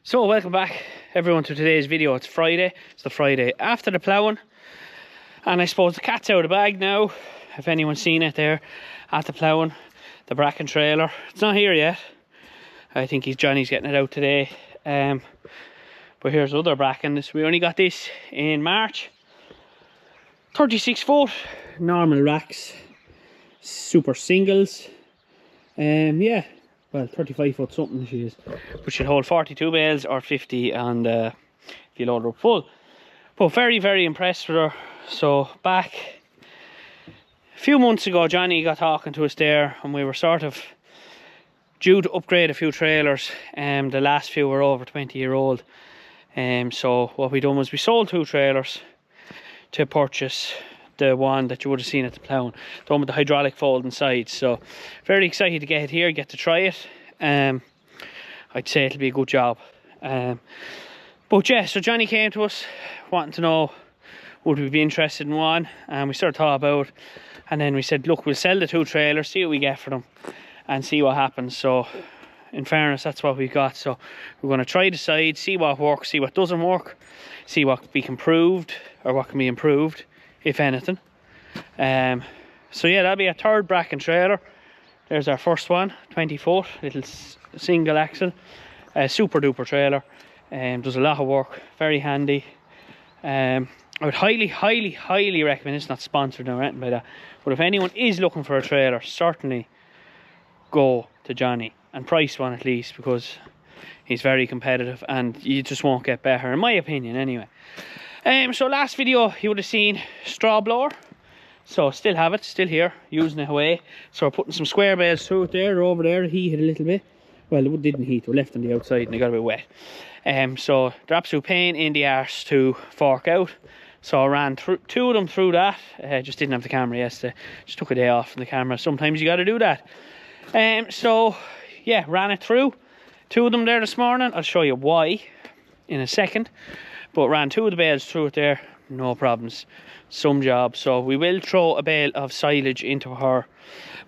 So welcome back everyone to today's video. It's Friday. It's the Friday after the ploughing, and I suppose the cat's out of the bag now. If anyone's seen it there at the ploughing, the Bracken trailer, it's not here yet. I think Johnny's getting it out today. But here's other Bracken. We only got this in March. 36 foot normal racks, super singles. Yeah, well, 35 foot something she is, but she'll hold 42 bales or 50, and if you load her up full. But very impressed with her. So back a few months ago, Johnny got talking to us there, and we were sort of due to upgrade a few trailers. The last few were over 20-year-old. So what we done was we sold 2 trailers to purchase the one that you would have seen at the ploughing, the one with the hydraulic folding sides. So very excited to get it here, get to try it. I'd say it'll be a good job. But yeah, so Johnny came to us wanting to know would we be interested in one, and we sort of thought about it, and then we said, look, we'll sell the 2 trailers, see what we get for them and see what happens. So in fairness, that's what we've got. So we're going to try the sides, see what works, see what doesn't work, see what can be improved or what can be improved, if anything. So yeah, that'll be a 3rd Bracken trailer. There's our first one, 20 foot, little single axle, super duper trailer. Does a lot of work, very handy. I would highly recommend, it's not sponsored or anything by that, but if anyone is looking for a trailer, certainly go to Johnny and price one at least, because he's very competitive and you just won't get better, in my opinion anyway. So last video you would have seen straw blower, so still have it, still here, using it away. So we're putting some square bales through it there, over there. It heated a little bit, well, it didn't heat, we left on the outside and it got a bit wet. So they're absolute pain in the arse to fork out. So I ran 2 of them through that. Just didn't have the camera yesterday, just took a day off from the camera. Sometimes you got to do that. So yeah, ran it through 2 of them there this morning. I'll show you why in a second, but ran 2 of the bales through it there, no problems, some job. So we will throw a bale of silage into her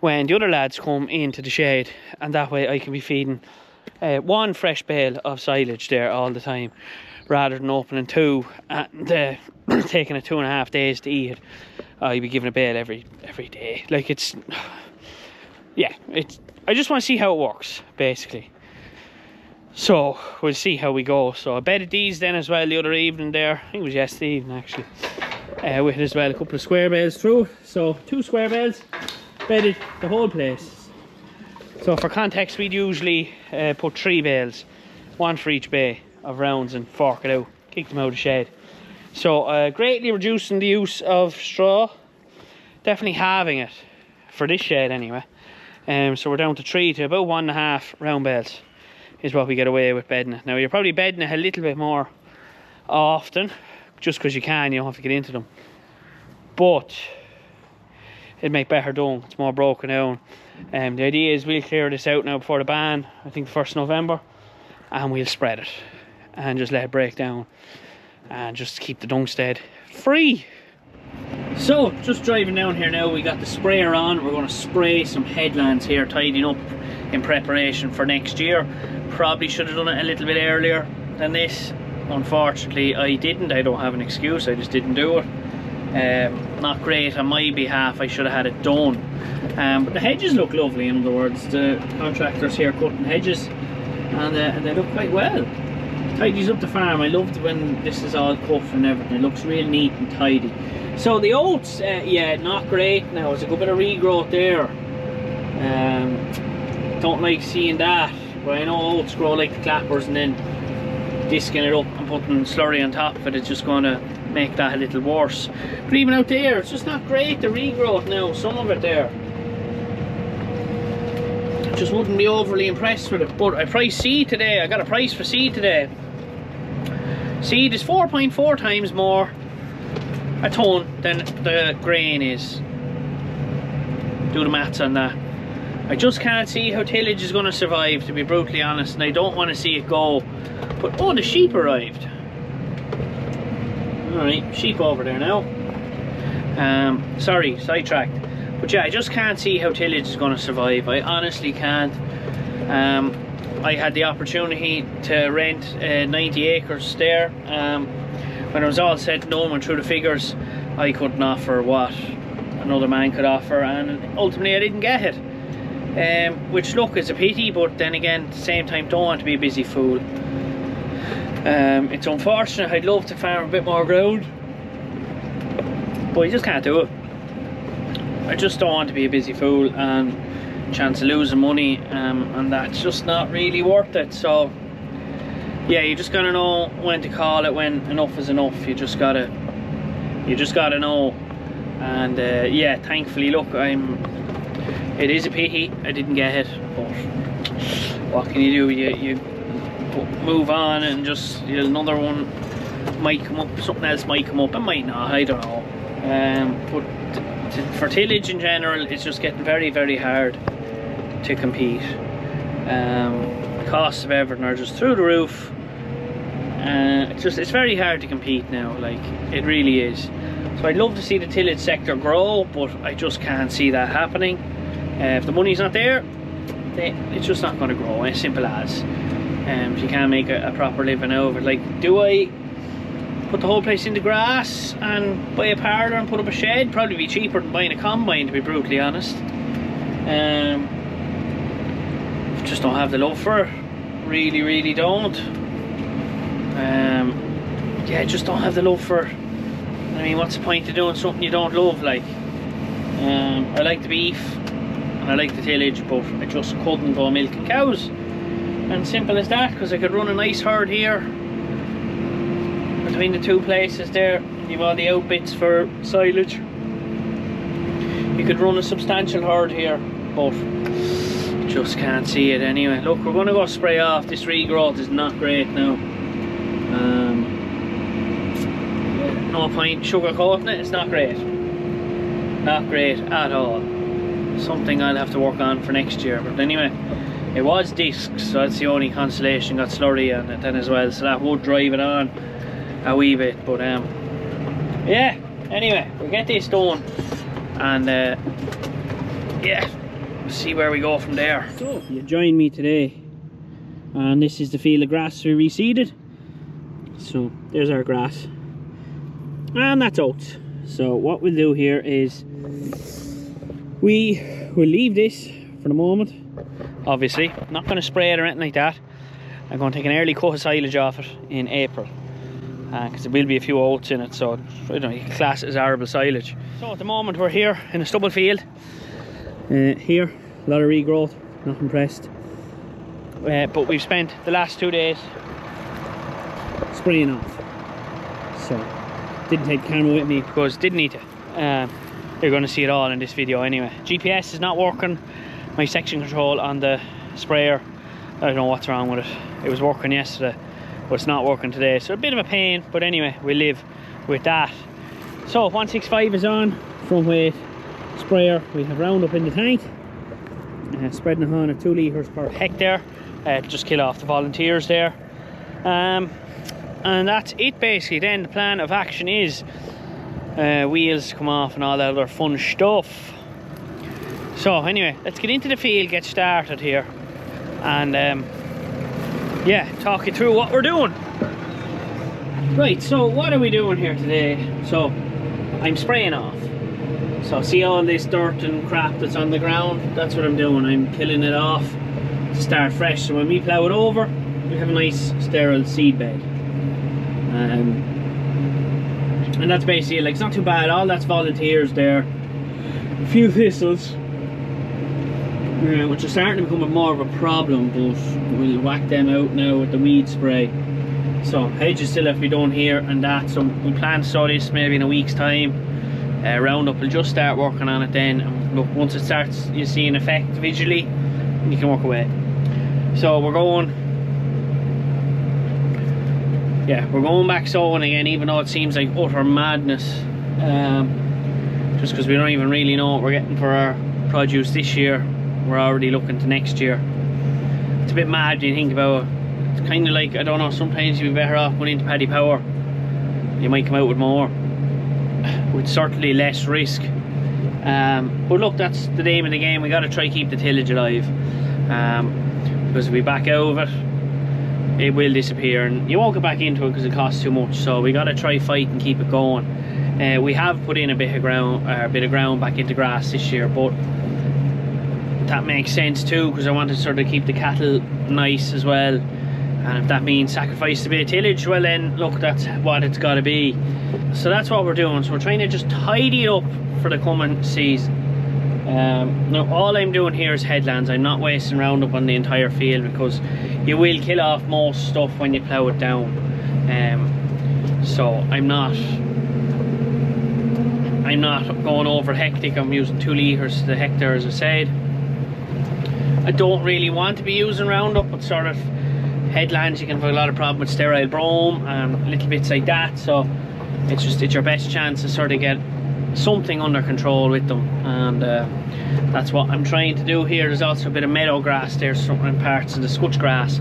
when the other lads come into the shade, and that way I can be feeding 1 fresh bale of silage there all the time, rather than opening 2 and taking it 2.5 days to eat it. I'll be giving a bale every day. Like, it's, yeah, I just want to see how it works basically. So we'll see how we go. So I bedded these then as well the other evening there. I think it was yesterday evening actually. With it as well, a couple of square bales through. So 2 square bales, bedded the whole place. So for context, we'd usually put 3 bales, 1 for each bay of rounds, and fork it out, kick them out of the shed. So greatly reducing the use of straw, definitely halving it for this shed anyway. So we're down to 3 to about 1.5 round bales is what we get away with bedding it. Now you're probably bedding it a little bit more often, just because you can, you don't have to get into them, but it'd make better dung, it's more broken down. The idea is we'll clear this out now before the ban, I think the 1st November, and we'll spread it and just let it break down and just keep the dung stead free. So just driving down here now, we got the sprayer on. We're going to spray some headlands here, tidying up in preparation for next year. Probably should have done it a little bit earlier than this. Unfortunately I didn't. I don't have an excuse, I just didn't do it. Not great on my behalf, I should have had it done. But the hedges look lovely, in other words. The contractors here cutting hedges, and they look quite well. Tidies up the farm. I loved when this is all cut and everything. It looks real neat and tidy. So the oats, yeah, not great now. There's a good bit of regrowth there. Don't like seeing that, but I know oats grow like the clappers, and then disking it up and putting slurry on top of it is just going to make that a little worse. But even out there, it's just not great, the regrowth now, some of it there. Just wouldn't be overly impressed with it. But I priced seed today. I got a price for seed today. Seed is 4.4 times more a ton than the grain is. Do the maths on that. I just can't see how tillage is going to survive, to be brutally honest, and I don't want to see it go. But oh, the sheep arrived. Alright, sheep over there now. Sorry, sidetracked. But yeah, I just can't see how tillage is going to survive. I honestly can't. I had the opportunity to rent 90 acres there. When it was all said and done, went through the figures, I couldn't offer what another man could offer, and ultimately I didn't get it. Which, look, is a pity, but then again, at the same time, don't want to be a busy fool. It's unfortunate. I'd love to farm a bit more ground, but you just can't do it. I just don't want to be a busy fool, and chance of losing money, and that's just not really worth it. So yeah, you just gotta know when to call it, when enough is enough. You just gotta know. And yeah, thankfully, look, it is a pity I didn't get it, but what can you do? You move on, and just another one might come up, something else might come up, it might not, I don't know. But for tillage in general, it's just getting very, very hard to compete. The costs of everything are just through the roof. It's very hard to compete now, like, it really is. So I'd love to see the tillage sector grow, but I just can't see that happening. If the money's not there, it's just not going to grow, as simple as. If you can't make a proper living out of it, like, do I put the whole place into grass and buy a parlour and put up a shed? Probably be cheaper than buying a combine, to be brutally honest. Just don't have the love for it, really, really don't. Yeah, just don't have the love for it. I mean, what's the point of doing something you don't love? Like, I like the beef and I like the tillage, but I just couldn't go milking cows, and simple as that, because I could run a nice herd here between the two places there. You've all the outbits for silage. You could run a substantial herd here, but just can't see it anyway. Look, we're going to go spray off. This regrowth is not great now. No point sugarcoating it, it's not great. Not great at all. Something I'll have to work on for next year. But anyway, it was discs, so that's the only consolation. Got slurry on it then as well, so that would drive it on a wee bit. But yeah, anyway, we'll get this done, and yeah, see where we go from there. So you joined me today, and this is the field of grass we reseeded. So there's our grass, and that's oats. So what we'll do here is we will leave this for the moment. Obviously not going to spray it or anything like that. I'm going to take an early coat of silage off it in April, because there will be a few oats in it, so I don't know, you can class it as arable silage. So at the moment we're here in a stubble field. Here, a lot of regrowth, not impressed. But we've spent the last 2 days spraying off. So, didn't take the camera with me because didn't need to. You're going to see it all in this video anyway. GPS is not working. My section control on the sprayer, I don't know what's wrong with it. It was working yesterday, but it's not working today. So a bit of a pain, but anyway, we live with that. So 165 is on, front weight sprayer. We have Roundup in the tank, spreading it on at 2 litres per hectare, to just kill off the volunteers there. And that's it basically. Then the plan of action is wheels come off and all that other fun stuff. So anyway, let's get into the field, get started here, and yeah, talk you through what we're doing. Right, so what are we doing here today? So I'm spraying off. So see all this dirt and crap that's on the ground? That's what I'm doing. I'm killing it off to start fresh, so when we plough it over, we have a nice sterile seed bed. And that's basically it. Like, it's not too bad. All that's volunteers there. A few thistles, which are starting to become more of a problem, but we'll whack them out now with the weed spray. So hedges still have to be done here and that, so we plan to sow this maybe in a week's time. Roundup will just start working on it then, and look, once it starts you see an effect visually, you can walk away. So we're going back sowing again, even though it seems like utter madness, just because we don't even really know what we're getting for our produce this year. We're already looking to next year. It's a bit mad when you think about it. It's kind of like, I don't know, sometimes you'd be better off going into paddy power. You might come out with more, with certainly less risk. But look, that's the name of the game. We got to try keep the tillage alive. because if we back out of it, it will disappear, and you won't get back into it because it costs too much. So we got to try fight and keep it going. We have put in a bit of ground back into grass this year, but that makes sense too, because I want to sort of keep the cattle nice as well. And if that means sacrifice a bit of tillage, well then look, that's what it's got to be. So that's what we're doing. So we're trying to just tidy it up for the coming season. Now all I'm doing here is headlands. I'm not wasting Roundup on the entire field, because you will kill off most stuff when you plough it down. So I'm not going over hectic. I'm using 2 litres to the hectare, as I said. I don't really want to be using Roundup, but sort of headlands you can have a lot of problem with sterile brome and little bits like that. So it's your best chance to sort of get something under control with them, and that's what I'm trying to do here. There's also a bit of meadow grass there, some in parts of the scotch grass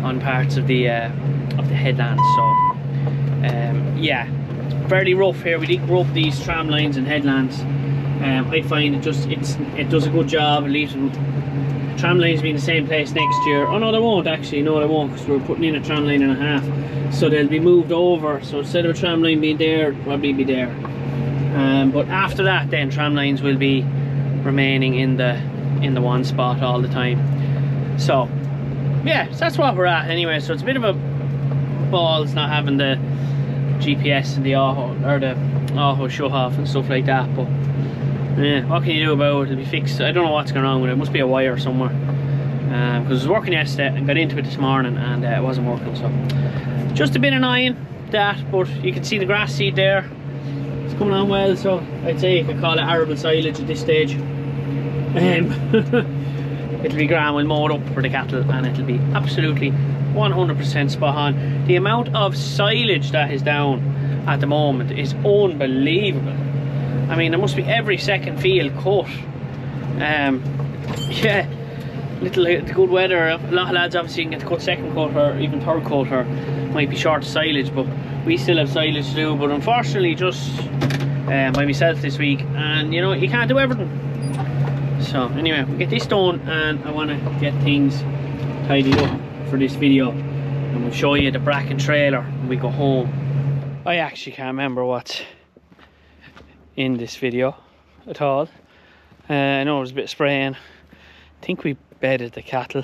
on parts of the headlands. So yeah, it's fairly rough here. We did grow up these tram lines and headlands. I find it does a good job. It leaves them, tram lines be in the same place next year. Oh no, they won't actually. No, they won't, because we're putting in a tram line and a half, so they'll be moved over. So instead of a tram line being there, it'll probably be there. But after that, then tram lines will be remaining in the one spot all the time. So yeah, so that's what we're at anyway. So it's a bit of a balls not having the GPS and the auto shut off and stuff like that, but yeah, what can you do about it? It'll be fixed. I don't know what's going on with it. It must be a wire somewhere, because it was working yesterday and got into it this morning and it wasn't working. So just a bit annoying that, but you can see the grass seed there. It's coming on well, so I'd say you could call it arable silage at this stage. It'll be grand. We'll mow it up for the cattle and it'll be absolutely 100% spot on. The amount of silage that is down at the moment is unbelievable. I mean, there must be every second field cut. Yeah, the good weather, a lot of lads obviously can get to cut second cut or even third cut, or might be short of silage, but we still have silage to do. But unfortunately, just by myself this week, and you know, you can't do everything. So anyway, we'll get this done, and I want to get things tidied up for this video, and we'll show you the Bracken trailer when we go home. I actually can't remember what's in this video at all. I know there's a bit of spraying. I think we bedded the cattle.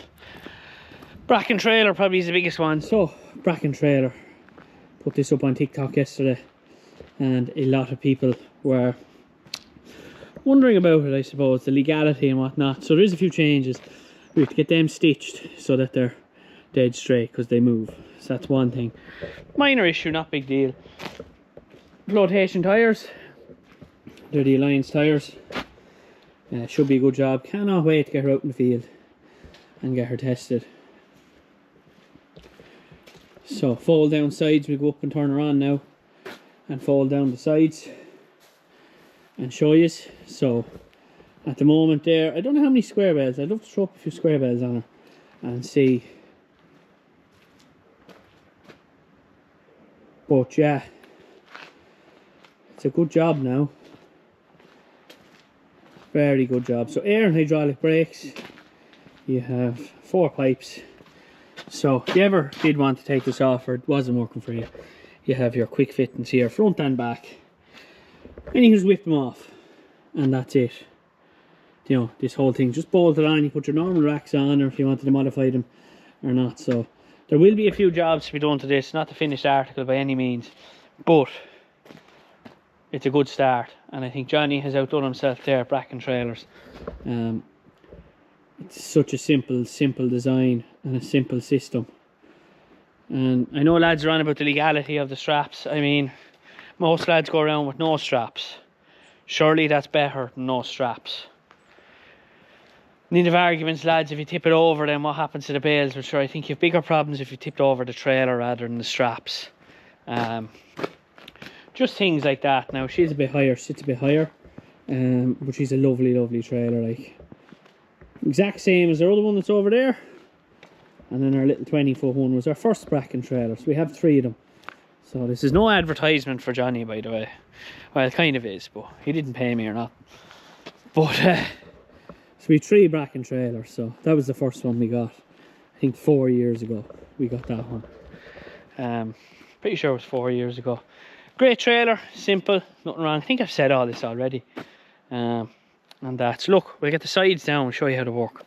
Bracken trailer probably is the biggest one. So Bracken trailer, put this up on TikTok yesterday, and a lot of people were wondering about it, I suppose, the legality and whatnot. So there's a few changes. We have to get them stitched so that they're dead straight, because they move. So that's one thing. Minor issue, not big deal. Flotation tyres. They're the Alliance tyres. Should be a good job. Cannot wait to get her out in the field and get her tested. So fold down sides, we'll go up and turn her on now and fold down the sides and show you. So at the moment there, I don't know how many square bells. I'd love to throw up a few square bells on her and see. But yeah, it's a good job now. Very good job. So air and hydraulic brakes. You have 4 pipes. So if you ever did want to take this off or it wasn't working for you, you have your quick fittings here, front and back. And you can just whip them off. And that's it. You know, this whole thing just bolted on. You put your normal racks on, or if you wanted to modify them or not. So there will be a few jobs to be done to this. Not the finished article by any means, but it's a good start, and I think Johnny has outdone himself there at Bracken trailers. It's such a simple design and a simple system. And I know lads are on about the legality of the straps. I mean, most lads go around with no straps. Surely that's better than no straps. Need of arguments, lads, if you tip it over, then what happens to the bales? But sure, I think you have bigger problems if you tipped over the trailer rather than the straps. Just things like that. Now she's a bit higher, sits a bit higher, but she's a lovely trailer, like exact same as our other one that's over there. And then our little 20-foot one was our first Bracken trailer, so we have 3 of them. So this is no advertisement for Johnny, by the way. Well, it kind of is, but he didn't pay me or not. But so we have 3 Bracken trailers, so that was the first one we got. think 4 years ago we got that one. Pretty sure it was 4 years ago. Great trailer, simple, nothing wrong. I think I've said all this already. And that's, look, we'll get the sides down and show you how to work.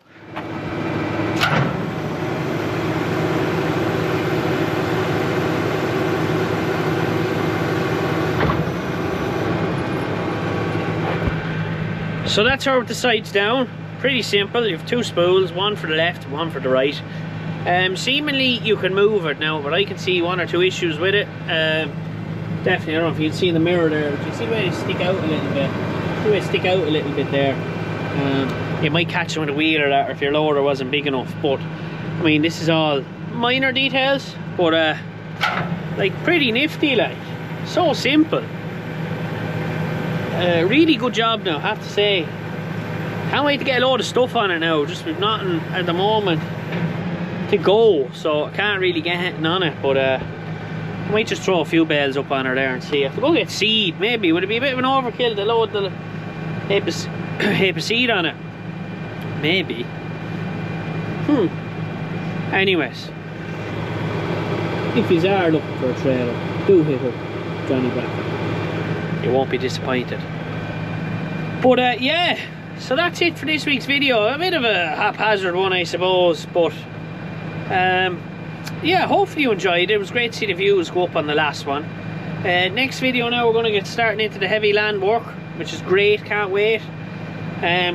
So that's her with the sides down. Pretty simple. You have two spools, one for the left, one for the right. Seemingly you can move it now, but I can see one or two issues with it. Definitely, I don't know if you can see in the mirror there, but you see where they stick out a little bit. See where they stick out a little bit there. You might catch them with a wheel or that, or if your loader wasn't big enough. But I mean, this is all minor details, but like pretty nifty, like so simple. Really good job now, I have to say. Can't wait to get a load of stuff on it now, just with nothing at the moment to go, so I can't really get anything on it. But I might just throw a few bales up on her there and see. I have to go get seed, maybe. Would it be a bit of an overkill to load the heap of seed on it? Maybe. Anyways, if you are looking for a trailer, do hit up Johnny Bracken. You won't be disappointed. But yeah, so that's it for this week's video. A bit of a haphazard one, I suppose, but yeah, hopefully you enjoyed it. It was great to see the views go up on the last one. Next video now, we're going to get starting into the heavy land work, which is great, can't wait.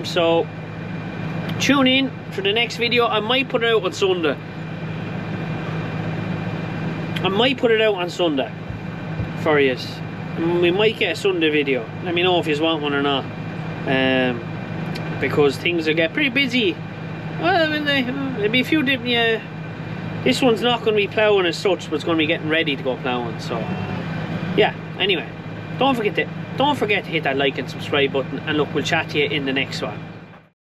So tune in for the next video. I might put it out on Sunday. For you. We might get a Sunday video. Let me know if you want one or not. Because things will get pretty busy. Well, there'll be a few different. Yeah, this one's not going to be ploughing as such, but it's going to be getting ready to go ploughing. So yeah. Anyway, don't forget to hit that like and subscribe button. And look, we'll chat to you in the next one.